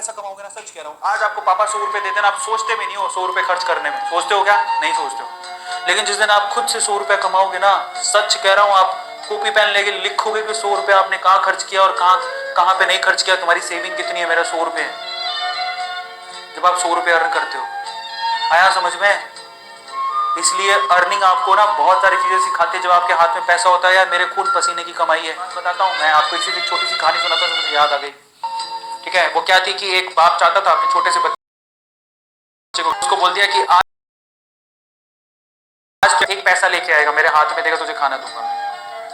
पैसा कमाओगे ना, सच कह रहा हूँ, आज आपको पापा 100 रुपए देते ना, आप सोचते भी नहीं हो 100 रुपए खर्च करने में, सोचते हो क्या? नहीं सोचते हो। लेकिन जिस दिन आप खुद से 100 रुपए कमाओगे ना, सच कह रहा हूँ, आप कॉपी पेन लेके लिखोगे कि 100 रुपए आपने कहाँ खर्च किया और कहाँ पे नहीं खर्च किया, तुम्हारी सेविंग कितनी है, मेरा 100 रुपए है। जब आप 100 रुपए अर्न करते हो, आया समझ में? इसलिए अर्निंग आपको ना बहुत सारी चीजें सिखाती है। जब आपके हाथ में पैसा होता है, यार मेरे खून पसीने की कमाई है। बताता हूँ मैं आपको, इसी छोटी सी कहानी सुनाता हूँ, मुझे याद आ गई। ठीक है, वो क्या थी कि एक बाप चाहता था अपने छोटे से बच्चे को, उसको बोल दिया कि आज एक पैसा लेके आएगा, मेरे हाथ में देगा, तुझे खाना दूंगा।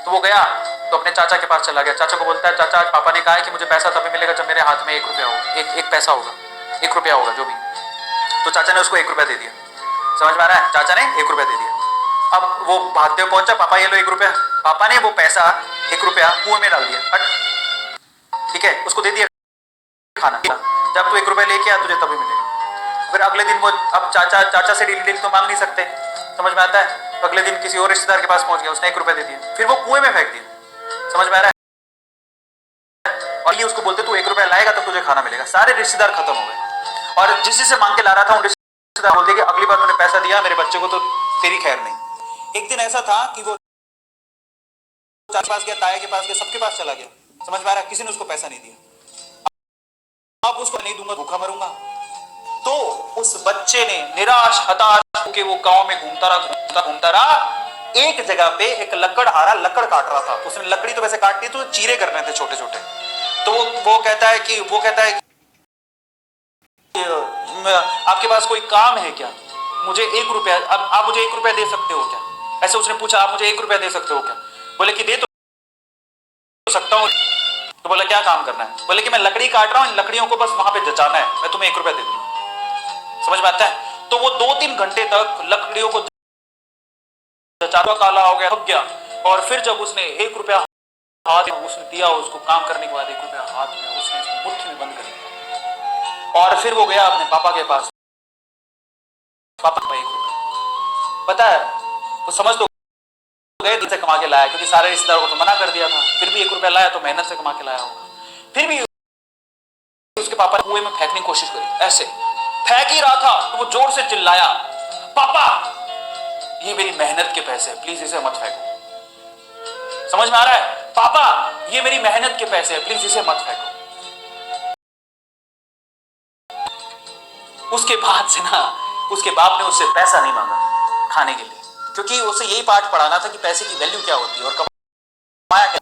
तो वो गया, तो अपने चाचा के पास चला गया। चाचा को बोलता है, चाचा आज पापा ने कहा है कि मुझे पैसा तभी मिलेगा जब मेरे हाथ में 1 रुपया होगा, एक पैसा होगा, 1 रुपया होगा जो भी। तो चाचा ने उसको 1 रुपया दे दिया। समझ में आ रहा है? चाचा ने 1 रुपया दे दिया। अब वो भागते हुए पहुंचा, पापा ये लो 1 रुपया। पापा ने वो पैसा 1 रुपया कुएं में डाल दिया। ठीक है, उसको दे दिया खाना, जब तू 1 रुपया लेके आ तुझे तभी मिलेगा। फिर अगले दिन वो, अब चाचा से डेली तो मांग नहीं सकते, समझ में आता है? अगले दिन किसी और रिश्तेदार के पास पहुंच गया, उसने 1 रुपया दे दिया, फिर वो कुएं में फेंक दिया। समझ में आ रहा है? और ये उसको बोलते तू 1 रुपया लाएगा तब तुझे खाना मिलेगा। सारे रिश्तेदार खत्म हो गए, और जिससे मांग के ला रहा था उन रिश्तेदार बोलते कि अगली बार तूने पैसा दिया मेरे बच्चे को तो तेरी खैर नहीं। एक दिन ऐसा था कि वो चाचा के पास गया, ताया के पास गया, सबके पास चला गया। समझ में आ रहा है? किसी ने उसको पैसा नहीं दिया। अब उसको नहीं दूंगा, भूखा मरूंगा। तो उस बच्चे ने निराश हताश होकर वो गांव में घूमता रहा। एक जगह पे एक लकड़हारा लकड़ काट रहा था। उसने लकड़ी तो वैसे काटती तो चीरे करने थे छोटे छोटे। तो वो कहता है कि आपके पास कोई काम है क्या? मुझे 1 रुपया, अब आप मुझे 1 रुपया दे सकते हो क्या? ऐसे उसने पूछा, आप मुझे 1 रुपया दे सकते हो क्या? बोले कि दे तो सकता हूं। तो बोला क्या काम करना है? बोले कि मैं लकड़ी काट रहा हूं, इन लकड़ियों को बस वहां पे जचाना है, मैं तुम्हें 1 रुपया दे दूंगा। समझ में आता है? तो वो 2-3 घंटे तक लकड़ियों को जचाता, काला हो गया, थक गया। और फिर जब उसने 1 रुपया हाथ में उसने दिया, उसको काम करने के बाद 1 रुपया हाथ में उसने इसको मुट्ठी में बंद कर दिया। और फिर वो गया अपने पापा के पास, पापा को 1 रुपया, पता है तो समझ तो गए दिन से कमा के लाया, क्योंकि सारे रिश्तेदारों को तो मना कर दिया था। फिर भी 1 रुपया लाया तो मेहनत से कमा के लाया होगा। फिर भी उसके पापा ने कुएं में फेंकने की कोशिश करी, ऐसे फेंक ही रहा था तो वो जोर से चिल्लाया, पापा ये मेरी मेहनत के पैसे हैं, प्लीज इसे मत फेंको। समझ में आ रहा है? पापा ये मेरी मेहनत के पैसे हैं, प्लीज इसे मत फेंको। उसके बाद से ना उसके बाप ने उससे पैसा नहीं मांगा खाने के लिए, क्योंकि उसे यही पाठ पढ़ाना था कि पैसे की वैल्यू क्या होती है और कमाया क्या।